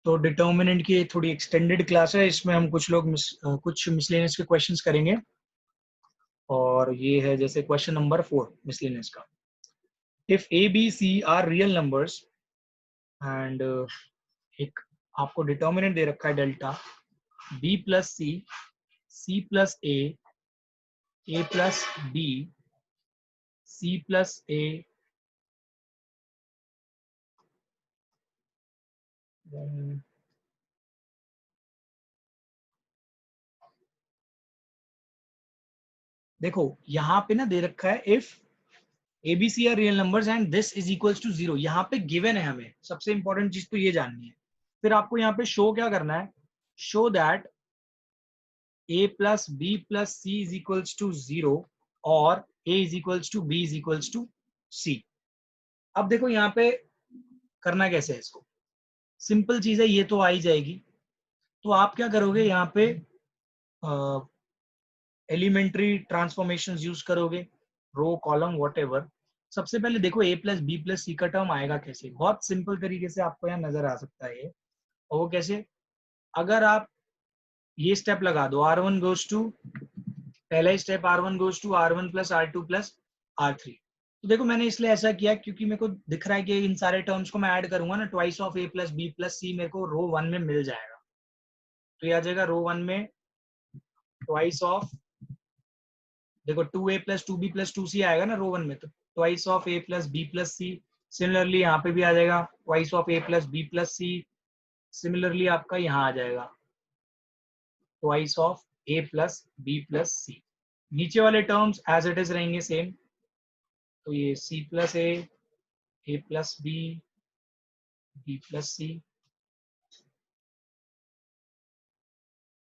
तो डिटर्मिनेंट की थोड़ी एक्सटेंडेड क्लास है, इसमें हम कुछ मिसलेनियस के क्वेश्चंस करेंगे। और ये है जैसे क्वेश्चन नंबर 4 मिसलेनियस का। If A B C are real numbers and एक आपको डिटर्मिनेंट दे रखा है delta B plus C plus A plus B, C plus A, देखो यहाँ पे ना दे रखा है if ABC are real numbers and this is equals to 0। यहाँ पे गिवन है, हमें सबसे इंपॉर्टेंट चीज तो ये जाननी है। फिर आपको यहाँ पे शो क्या करना है, show that a plus B plus C is equals to 0 और a is equals to B is equals to C. अब देखो यहाँ पे करना कैसे है इसको, सिंपल चीज है, ये तो आ ही जाएगी। तो आप क्या करोगे, यहाँ पे एलिमेंट्री ट्रांसफॉर्मेशन यूज करोगे, रो कॉलम वॉट। सबसे पहले देखो a प्लस बी प्लस सी का टर्म आएगा कैसे, बहुत सिंपल तरीके से आपको यहाँ नजर आ सकता है ये। और वो कैसे, अगर आप ये स्टेप लगा दो, आर वन गोज टू, पहला step R one goes to R one plus R two plus R three. तो देखो मैंने इसलिए ऐसा किया क्योंकि मेरे को दिख रहा है कि इन सारे टर्म्स को मैं ऐड करूंगा ना, twice of A plus B plus C मेरे को रो वन में मिल जाएगा। तो ये आ जाएगा रो वन में ट्वाइस ऑफ, देखो two A plus two B plus two C आएगा ना रो वन में, तो twice of A plus B plus C. Similarly यहाँ पे भी आ जाएगा twice of A plus B plus C. Similarly आपका यहाँ आ जाएगा twice of A plus B plus C. नीचे वाले टर्म्स एज इट इज रहेंगे सेम, तो ये C plus A plus B plus C.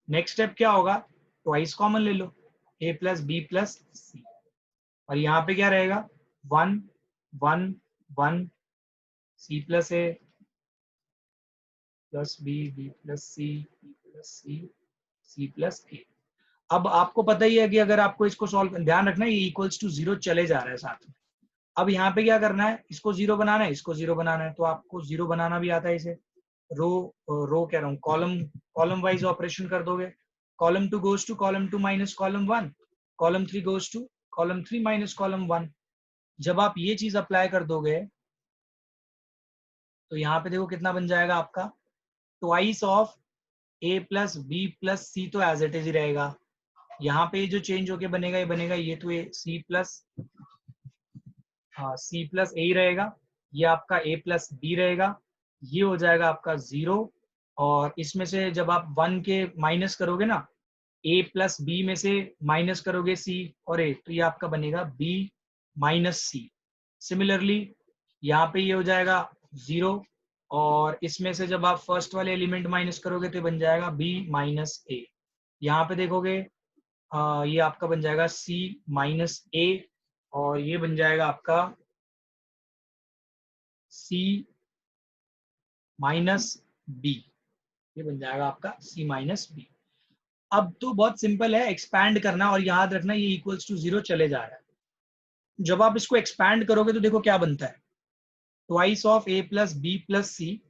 Next step क्या होगा, ट्वाइस कॉमन ले लो, A plus B plus C, और यहाँ पे क्या रहेगा, one one one, C plus A plus B plus C, B plus C plus A. अब आपको पता ही है कि अगर आपको इसको सॉल्व, ध्यान रखना ये इक्वल्स टू 0 चले जा रहा है साथ में। अब यहाँ पे क्या करना है, इसको 0 बनाना है, इसको 0 बनाना है, तो आपको 0 बनाना भी आता है इसे। रो रो कह रहा हूँ, कॉलम कॉलम वाइज ऑपरेशन कर दोगे। Column two goes to column two minus column one, column three goes to column three minus column one. जब आप ये चीज अप्लाई कर दोगे तो यहाँ पे देखो कितना बन जाएगा आपका, twice of A plus B plus C तो एज इट इज ही रहेगा। यहाँ पे जो चेंज होके बनेगा ये बनेगा, ये तो ये सी प्लस, हाँ सी प्लस ए ही रहेगा। ये आपका ए प्लस बी रहेगा, ये हो जाएगा आपका 0। और इसमें से जब आप 1 के माइनस करोगे ना, ए प्लस बी में से माइनस करोगे सी और ए, तो ये आपका बनेगा बी माइनस सी। सिमिलरली यहाँ पे ये हो जाएगा 0, और इसमें से जब आप फर्स्ट वाले एलिमेंट माइनस करोगे तो बन जाएगा बी माइनस ए। यहाँ पे देखोगे ये आपका बन जाएगा सी माइनस ए, और ये बन जाएगा आपका सी माइनस बी, ये बन जाएगा आपका सी माइनस बी। अब तो बहुत सिंपल है, एक्सपैंड करना, और याद रखना ये इक्वल्स टू 0 चले जा रहा है। जब आप इसको एक्सपैंड करोगे तो देखो क्या बनता है, twice of A plus B plus C,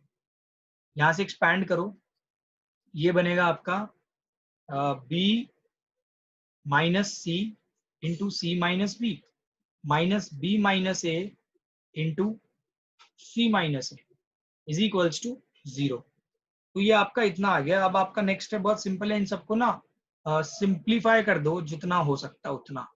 यहां से एक्सपैंड करो, ये बनेगा आपका B minus C into C minus B, minus B minus A into C minus A is equals to 0। तो ये आपका इतना आ गया। अब आपका नेक्स्ट स्टेप बहुत सिंपल है, इन सबको ना सिंप्लीफाई कर दो जितना हो सकता है उतना।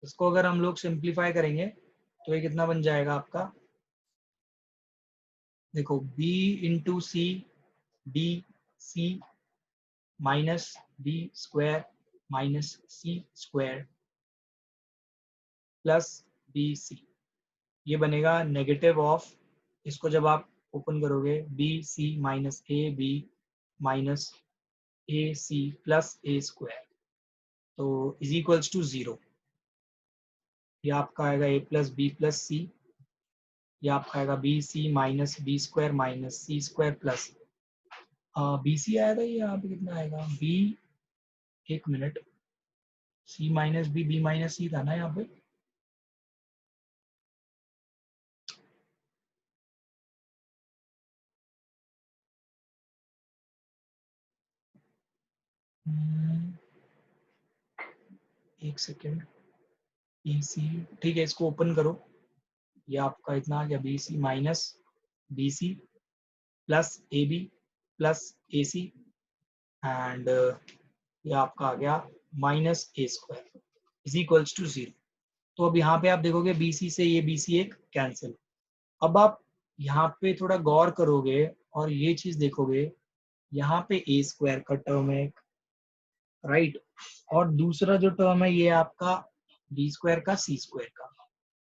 इसको अगर हम लोग सिंप्लीफाई करेंगे तो ये कितना बन जाएगा आपका, देखो b into C D C minus B square minus C square plus B C, ये बनेगा नेगेटिव ऑफ, इसको जब आप ओपन करोगे B C minus A B minus A C plus A square, तो इज इक्वल्स टू 0। ये आपका आएगा A plus B plus C, ये आपका आएगा B C minus B square minus C square plus B C आएगा। ये यहाँ पे कितना आएगा बी, एक मिनट, सी माइनस बी माइनस सी था ना यहाँ पे, एक सेकेंड, BC, ठीक है, इसको ओपन करो। ये आपका इतना आ गया, BC minus BC plus AB plus AC and ये आपका आ गया minus A² is equals to 0। तो अब यहाँ पे आप देखोगे BC से ये BC एक कैंसिल। अब आप यहाँ पे थोड़ा गौर करोगे और ये चीज देखोगे, यहाँ पे A² का टर्म है राइट, और दूसरा जो टर्म है ये आपका B² का C² का,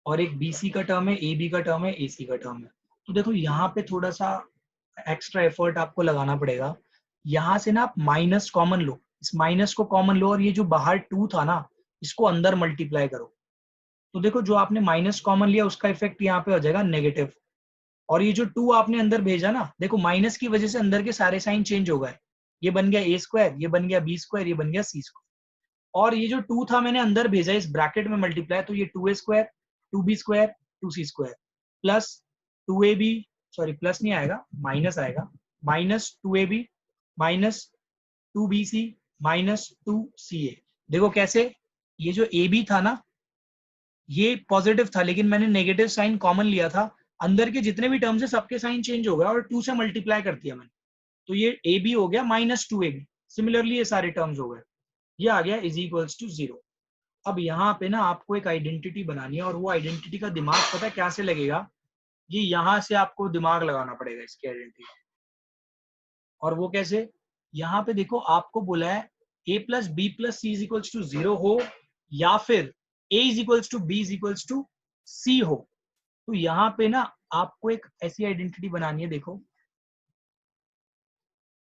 और एक BC का टर्म है, AB का टर्म है, AC का टर्म है। तो देखो यहाँ पे थोड़ा सा एक्स्ट्रा एफर्ट आपको लगाना पड़ेगा। यहाँ से ना आप माइनस कॉमन लो, इस माइनस को कॉमन लो, और ये जो बाहर 2 था ना इसको अंदर मल्टीप्लाई करो। तो देखो जो आपने माइनस कॉमन लिया उसका इफेक्ट यहाँ पे हो जाएगा नेगेटिव, और ये जो 2 आपने अंदर भेजा ना, देखो माइनस की वजह से अंदर के सारे साइन चेंज हो गए। ये बन गया A², ये बन गया B², ये बन गया C²। और ये जो 2 था मैंने अंदर भेजा इस ब्रैकेट में मल्टीप्लाई, तो ये 2A², 2B² 2C² plus 2AB, sorry plus नहीं आएगा, माइनस आएगा, minus 2AB minus 2BC minus 2CA। देखो कैसे, ये जो AB था ना ये पॉजिटिव था, लेकिन मैंने नेगेटिव साइन कॉमन लिया था, अंदर के जितने भी टर्म्स है सबके साइन चेंज हो गया और 2 से मल्टीप्लाई कर दिया मैंने, तो ये AB हो गया माइनस 2AB। सिमिलरली ये सारे टर्म्स हो गए, ये आ गया इज इक्वल्स टू 0। अब यहाँ पे ना आपको एक आइडेंटिटी बनानी है, और वो आइडेंटिटी का दिमाग पता है क्या से लगेगा, ये यहाँ से आपको दिमाग लगाना पड़ेगा इसकी आइडेंटिटी। और वो कैसे, यहाँ पे देखो आपको बोला है A plus B plus C is equals to 0 हो, या फिर A is equals to B is equals to C हो। तो यहाँ पे ना आपको एक ऐसी आइडेंटिटी बनानी है। देखो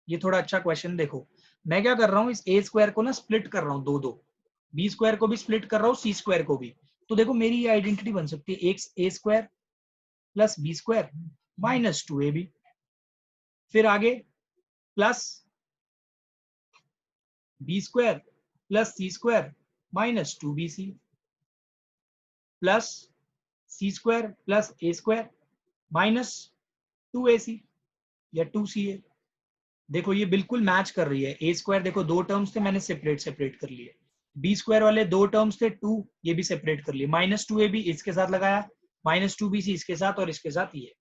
ये थोड़ा अच्छा क्वेश्चन, देखो मैं क्या कर रहा हूँ, इस A² को ना स्प्लिट कर रहा हूँ दो दो, B² को भी स्प्लिट कर रहा हूँ, C² को भी। तो देखो मेरी ये आइडेंटिटी बन सकती है A² plus B² minus 2AB, फिर आगे plus B² plus C² minus 2BC plus C² plus A² minus 2AC या 2CA। देखो ये बिल्कुल मैच कर रही है। A² देखो दो टर्म्स थे, मैंने सेपरेट सेपरेट कर लिए। B² वाले दो टर्म्स थे 2, ये भी सेपरेट कर लिए। माइनस 2AB इसके साथ लगाया, माइनस 2BC इसके साथ, और इसके साथ ये।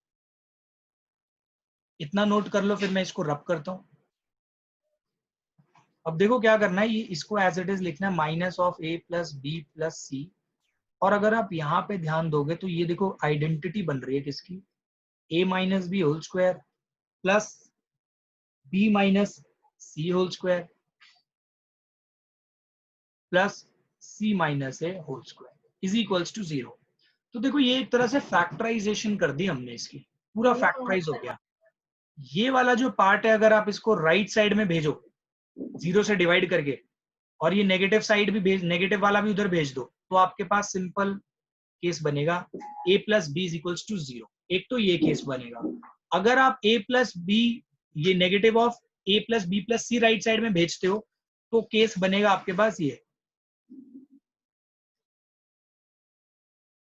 इतना नोट कर लो, फिर मैं इसको रब करता हूँ। अब देखो क्या करना है, ये इसको एज इट इज लिखना है minus of A plus B plus C. और अगर आप यहाँ पे ध्यान दोगे तो ये देखो आइडेंटिटी बन रही है किसकी, A minus B whole square plus B minus C whole square plus C minus A whole square is equals to 0। तो देखो ये एक तरह से फैक्टराइजेशन कर दी हमने इसकी, पूरा फैक्टराइज हो गया। ये वाला जो पार्ट है अगर आप इसको राइट साइड में भेजो 0 से डिवाइड करके, और ये नेगेटिव साइड भी भेज, नेगेटिव वाला भी उधर भेज दो, तो आपके पास सिंपल केस बनेगा A plus B is equals to 0। एक तो ये केस बनेगा। अगर आप A प्लस बी, ये negative of A plus B plus C right side में भेजते हो, तो केस बनेगा आपके पास ये।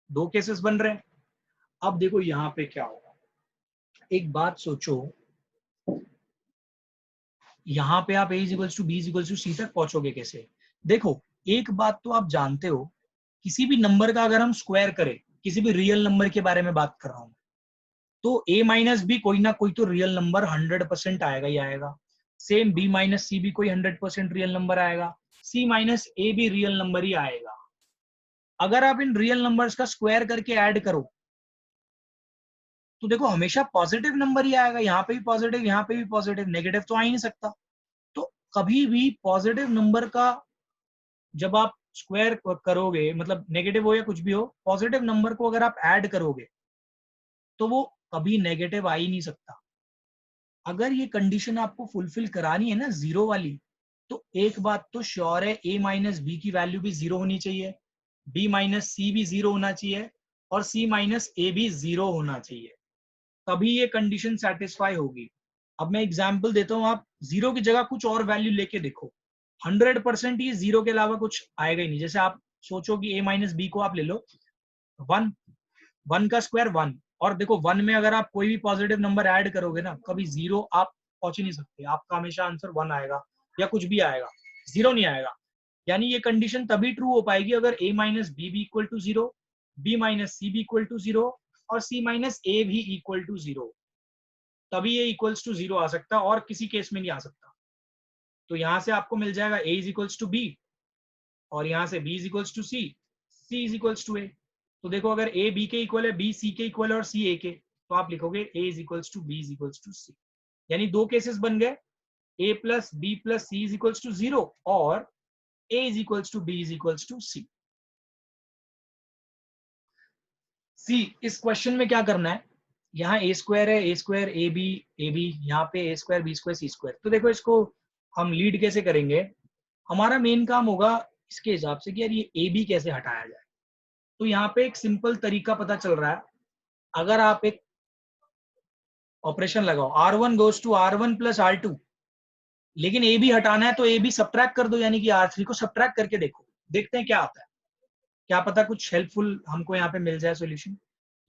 दो केसेस बन रहे हैं। अब देखो यहाँ पे क्या होगा, एक बात सोचो, यहाँ पे आप A equals to B equals to C तक पहुंचोगे कैसे। देखो एक बात तो आप जानते हो, किसी भी नंबर का अगर हम स्क्वायर करें, किसी भी रियल नंबर के बारे में बात कर रहा हूं, तो A माइनस बी कोई ना कोई तो रियल नंबर 100% आएगा ही आएगा। सेम B माइनस सी भी कोई 100% रियल नंबर आएगा। C माइनस ए भी रियल नंबर ही आएगा। अगर आप इन रियल नंबर्स का स्क्वायर करके ऐड करो, तो देखो हमेशा पॉजिटिव नंबर ही आएगा। यहाँ पे भी पॉजिटिव, यहाँ पे भी पॉजिटिव, नेगेटिव तो आ ही नहीं सकता। तो कभी भी पॉजिटिव नंबर का जब आप स्क्वायर करोगे, मतलब नेगेटिव हो या कुछ भी हो, पॉजिटिव नंबर को अगर आप ऐड करोगे तो वो कभी नेगेटिव आ ही नहीं सकता। अगर ये कंडीशन आपको फुलफिल करानी है ना जीरो वाली, तो एक बात तो श्योर है, A माइनस बी की वैल्यू भी जीरो होनी चाहिए, B माइनस सी भी जीरो होना चाहिए, और C माइनस ए भी जीरो होना चाहिए, तभी ये कंडीशन सेटिस्फाई होगी। अब मैं एग्जांपल देता हूँ, आप जीरो की जगह कुछ और वैल्यू लेके देखो, 100% ये जीरो के अलावा कुछ आएगा ही नहीं। जैसे आप सोचो कि A माइनस बी को आप ले लो 1, 1 का स्क्वायर 1, और देखो 1 में अगर आप कोई भी पॉजिटिव नंबर ऐड करोगे ना, कभी जीरो आप पहुंच ही नहीं सकते, आपका हमेशा आंसर 1 आएगा या कुछ भी आएगा। जीरो नहीं आएगा। यानी ये कंडीशन तभी ट्रू हो पाएगी अगर a माइनस बी भी equal to zero, b minus C भी इक्वल टू जीरो और c माइनस ए भी इक्वल टू जीरो, तभी ये इक्वल्स टू जीरो आ सकता है और किसी केस में नहीं आ सकता। तो यहां से आपको मिल जाएगा a is equals to B और यहाँ से b is equals to C, c is equals to a। तो देखो अगर a b के इक्वल है, b c के इक्वल है और c a के, तो आप लिखोगे a is equals to b is equals to c। यानी दो केसेस बन गए, a plus b plus c is equals to zero और a is equals to b is equals to c। C, इस क्वेश्चन में क्या करना है, यहाँ ए स्क्वायर है, ए स्क्वायर ए बी, यहाँ पे ए स्क्वायर बी स्क्वायर सी स्क्वायर। तो देखो इसको हम लीड कैसे करेंगे, हमारा मेन काम होगा इसके हिसाब से कि यार ये ए बी कैसे हटाया जाए। तो यहाँ पे एक सिंपल तरीका पता चल रहा है, अगर आप एक ऑपरेशन लगाओ R1 goes to R1 plus R2, लेकिन ए बी हटाना है तो ए बी सब्ट्रैक्ट कर दो, यानी कि R3 को सब्ट्रैक्ट करके देखो, देखते हैं क्या आता है, क्या पता कुछ हेल्पफुल हमको यहाँ पे मिल जाए सोल्यूशन।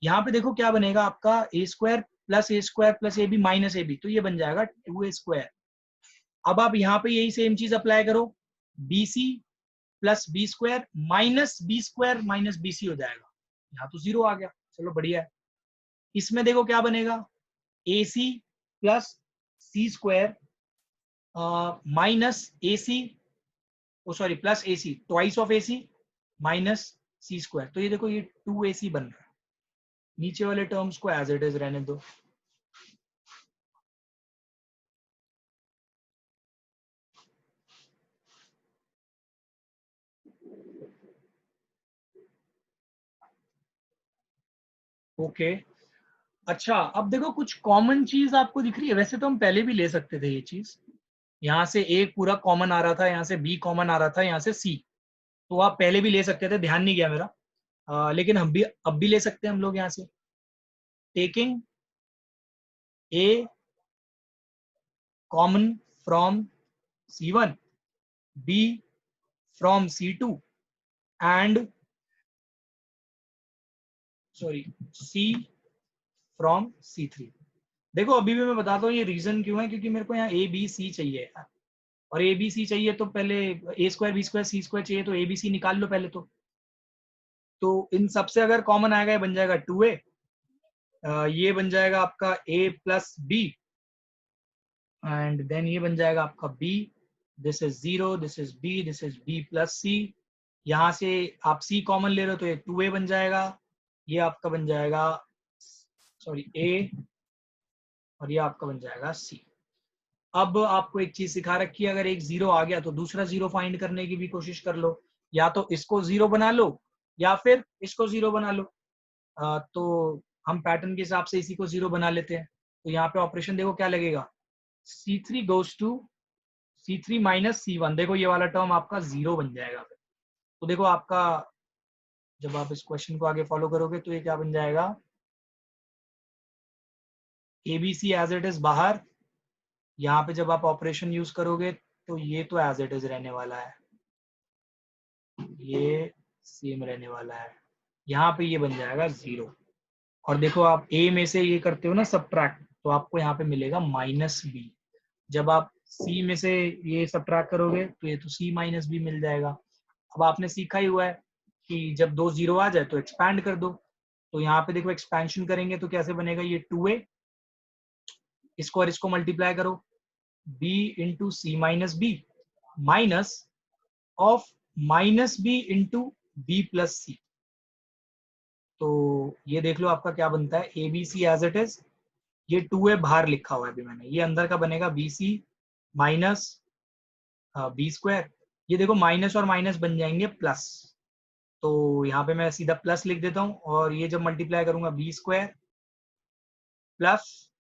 यहाँ पे देखो क्या बनेगा आपका, A square plus A B minus A B, तो ये बन जाएगा 2a स्क्वायर। अब आप यहाँ पे यही सेम चीज अप्लाई करो, B C plus B square minus B C हो जाएगा, यहाँ तो जीरो आ गया, चलो बढ़िया है। इसमें देखो क्या बनेगा, A C plus C square minus A C, sorry plus A C twice of A C minus C square. तो ये देखो ये 2ac बन रहा है, नीचे वाले टर्म्स को एज इट इज रहने दो। ओके अच्छा, अब देखो कुछ कॉमन चीज आपको दिख रही है, वैसे तो हम पहले भी ले सकते थे ये चीज, यहाँ से एक पूरा कॉमन आ रहा था, यहाँ से बी कॉमन आ रहा था, यहाँ से सी, तो आप पहले भी ले सकते थे, ध्यान नहीं गया मेरा। लेकिन हम भी अब भी ले सकते हैं हम लोग यहाँ से, taking a common from C1, B from C2 and sorry C from C3। देखो अभी भी मैं बताता हूँ ये रीजन क्यों है, क्योंकि मेरे को यहाँ ए बी सी चाहिए, और ए बी सी चाहिए तो पहले ए स्क्वायर बी स्क्वायर सी स्क्वायर चाहिए, तो ए बी सी निकाल लो पहले तो इन सबसे अगर कॉमन आएगा ये बन जाएगा 2a, ये बन जाएगा आपका a plus B and then ये बन जाएगा आपका b, this is 0, this is b, this is b plus C. यहाँ से आप c कॉमन ले रहे हो तो ये 2a बन जाएगा, ये आपका बन जाएगा सॉरी a, और ये आपका बन जाएगा c। अब आपको एक चीज सिखा रखी है, अगर एक जीरो आ गया तो दूसरा जीरो फाइंड करने की भी कोशिश कर लो, या तो इसको जीरो बना लो या फिर इसको जीरो बना लो। तो हम पैटर्न के हिसाब से इसी को जीरो बना लेते हैं। तो यहाँ पे ऑपरेशन देखो क्या लगेगा, C3 goes to C3 minus C1, देखो ये वाला टर्म आपका जीरो बन जाएगा। तो देखो आपका जब आप इस क्वेश्चन को आगे फॉलो करोगे तो ये क्या बन जाएगा, ABC एज इट इज बाहर, यहाँ पे जब आप ऑपरेशन यूज करोगे तो ये तो एज इट इज रहने वाला है, ये सेम रहने वाला है, यहाँ पे ये बन जाएगा जीरो। और देखो आप a में से ये करते हो ना सब्ट्रैक्ट, तो आपको यहाँ पे मिलेगा माइनस बी। जब आप c में से ये सब्ट्रैक्ट करोगे तो ये तो c माइनस बी मिल जाएगा। अब आपने सीखा ही हुआ है कि जब दो जीरो आ जाए तो एक्सपैंड कर दो, तो यहाँ पे देखो एक्सपेंशन करेंगे तो कैसे बनेगा, ये 2a, इसको और इसको मल्टीप्लाई करो, b into C minus B minus of minus B into B plus C. तो ये देख लो आपका क्या बनता है, A B C as it is, ये 2a बाहर लिखा हुआ है अभी मैंने, ये अंदर का बनेगा B C minus B square. ये देखो माइनस और माइनस बन जाएंगे प्लस, तो यहाँ पे मैं सीधा प्लस लिख देता हूँ, और ये जब मल्टीप्लाई करूंगा B square plus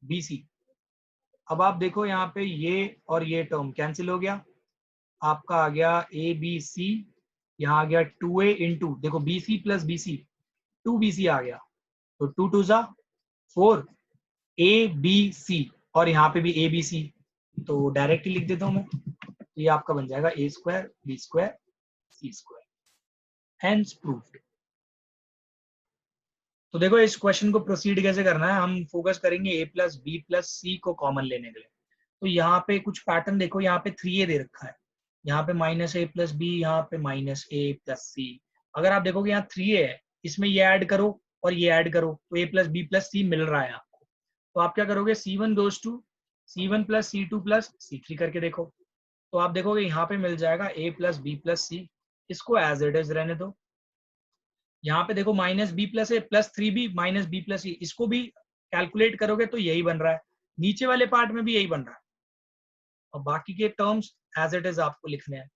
B C. अब आप देखो यहाँ पे ये और ये टर्म कैंसिल हो गया, आपका आ गया ए बी सी, यहाँ आ गया 2a इंटू, देखो B C plus B C, 2bc आ गया, तो 2 2 जा 4 ए बी सी, और यहाँ पे भी ए बी सी, तो डायरेक्ट ही लिख देता हूँ मैं, तो ये आपका बन जाएगा ए स्क्वायर बी स्क्वायर सी स्क्वायर, हेंस प्रूव्ड। तो देखो इस क्वेश्चन को प्रोसीड कैसे करना है, हम फोकस करेंगे ए प्लस बी प्लस सी को कॉमन लेने के लिए। तो यहाँ पे कुछ पैटर्न देखो, यहाँ पे 3a दे रखा है, यहाँ पे -a + b, यहाँ पे -a + c। अगर आप देखोगे यहाँ 3a है, इसमें ये ऐड करो और ये ऐड करो तो a + b + c मिल रहा है आपको। तो आप क्या करोगे, c1 goes to c1 + c2 + c3 करके देखो, तो आप देखोगे यहाँ पे मिल जाएगा a + b + c। इसको एज इट इज रहने दो। यहाँ पे देखो -b + a + 3b -b + c, इसको भी कैलकुलेट करोगे तो यही बन रहा है, नीचे वाले पार्ट में भी यही बन रहा है, और बाकी के टर्म्स एज इट इज आपको लिखने हैं।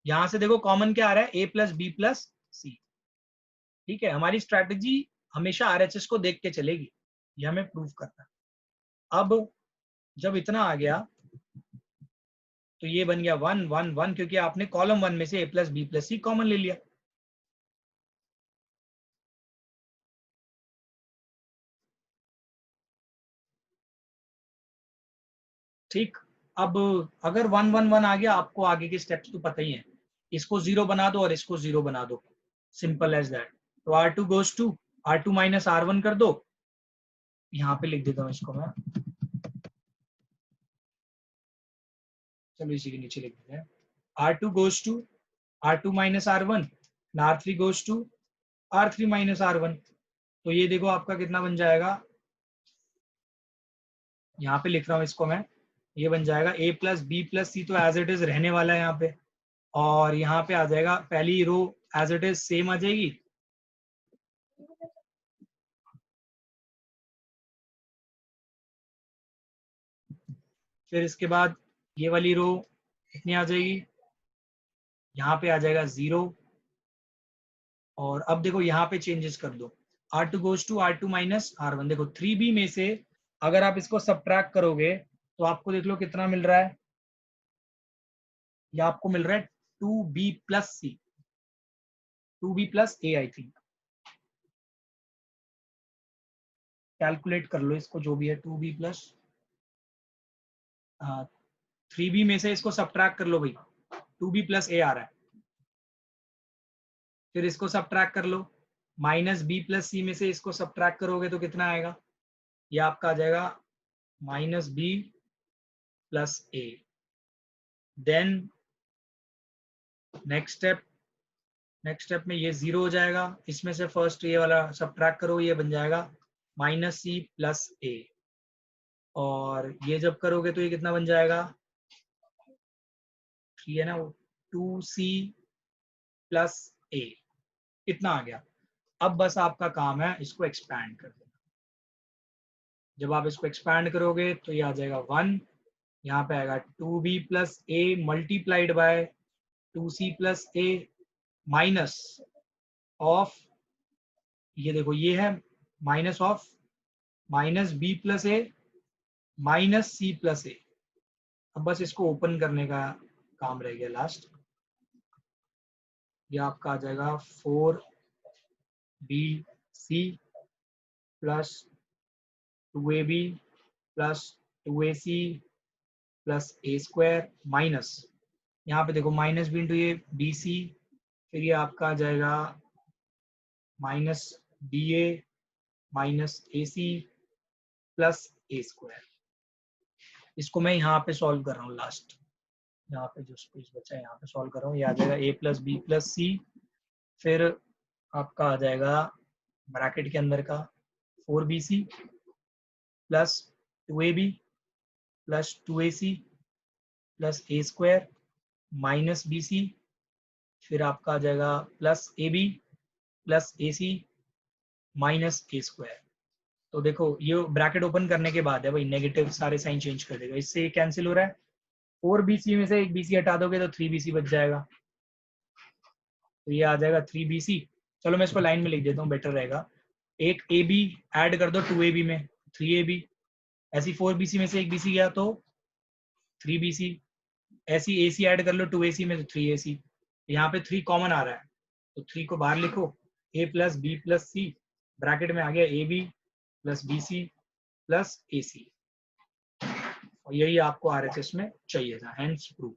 यहां से देखो कॉमन क्या आ रहा है, a + b + c। ठीक है, हमारी स्ट्रैटेजी हमेशा आरएचएस को देख के चलेगी, ये हमें प्रूव करना है। अब जब इतना आ गया तो ये बन गया 1 1 1, क्योंकि आपने कॉलम 1 में से a + b + c कॉमन ले लिया। ठीक, अब अगर 1 1 1 आ गया, आपको आगे के स्टेप्स तो पता ही है, इसको 0 बना दो और इसको 0 बना दो, सिंपल एज दैट। तो R2 goes to R2 - R1 कर दो, यहाँ पे लिख देता हूँ इसको मैं, चलो इसी के नीचे लिख देते हैं, R2 goes to R2 - R1, R3 goes to R3 - R1। तो ये देखो आपका कितना बन जाएगा, यहाँ पे लिख रहा हूँ इसको मैं, ये बन जाएगा a + b + c, तो एज इट इज रहने वाला है यहाँ पे, और यहाँ पे आ जाएगा पहली रो एज इट इज सेम आ जाएगी, फिर इसके बाद ये वाली रो कितनी आ जाएगी, यहाँ पे आ जाएगा 0, और अब देखो यहाँ पे चेंजेस कर दो, R2 goes to R2 - R1। देखो 3b में से अगर आप इसको सब्ट्रैक्ट करोगे तो आपको देख लो कितना मिल रहा है, या आपको मिल रहा है 2b + c, 2b + a, I think, calculate कर लो इसको जो भी है, 2b + 3b में से इसको सब्ट्रैक्ट कर लो भाई, 2b + a आ रहा है, फिर इसको सब्ट्रैक्ट कर लो, -b + c में से इसको सब्ट्रैक्ट करोगे तो कितना आएगा, ये आपका आ जाएगा -b + a। Then next step में ये 0 हो जाएगा, इसमें से फर्स्ट ये वाला सब्ट्रैक्ट करो, ये बन जाएगा -c + a, और ये जब करोगे तो ये कितना बन जाएगा, ये ना 2c + a, इतना आ गया। अब बस आपका काम है इसको एक्सपैंड कर देना, जब आप इसको एक्सपैंड करोगे तो ये आ जाएगा 1, यहाँ पे आएगा 2b + a multiplied by 2c + a minus of, ये देखो ये है minus of -b + a -c + a। अब बस इसको ओपन करने का काम रह गया लास्ट, ये आपका आ जाएगा 4bc + 2ab + 2ac + a² minus, यहाँ पे देखो माइनस b × ये bc, फिर ये आपका आ जाएगा -ba -ac + a²। इसको मैं यहाँ पे सॉल्व कर रहा हूँ लास्ट, यहाँ पे जो स्पेस बचा है यहाँ पे सॉल्व कर रहा हूँ, ये आ जाएगा a + b + c, फिर आपका आ जाएगा ब्रैकेट के अंदर का 4bc + 2ab + 2ac + a² -bc, फिर आपका आ जाएगा +ab + ac -a²। तो देखो ये ब्रैकेट ओपन करने के बाद है भाई, नेगेटिव सारे साइन चेंज कर देगा, इससे ये कैंसिल हो रहा है, 4bc में से एक bc हटा दोगे तो 3bc बच जाएगा, तो ये आ जाएगा 3bc। चलो मैं इसको लाइन में लिख देता हूँ, बेटर रहेगा, एक ab ऐड कर दो 2ab में, 3ab, ऐसी 4bc में से एक bc गया तो 3bc, ऐसी ac ऐड कर लो 2ac में तो 3ac, यहाँ पे 3 कॉमन आ रहा है तो 3 को बाहर लिखो, a + b + c, ब्रैकेट में आ गया ab + bc + ac, और यही आपको आरएचएस में चाहिए था, हेंस प्रूव।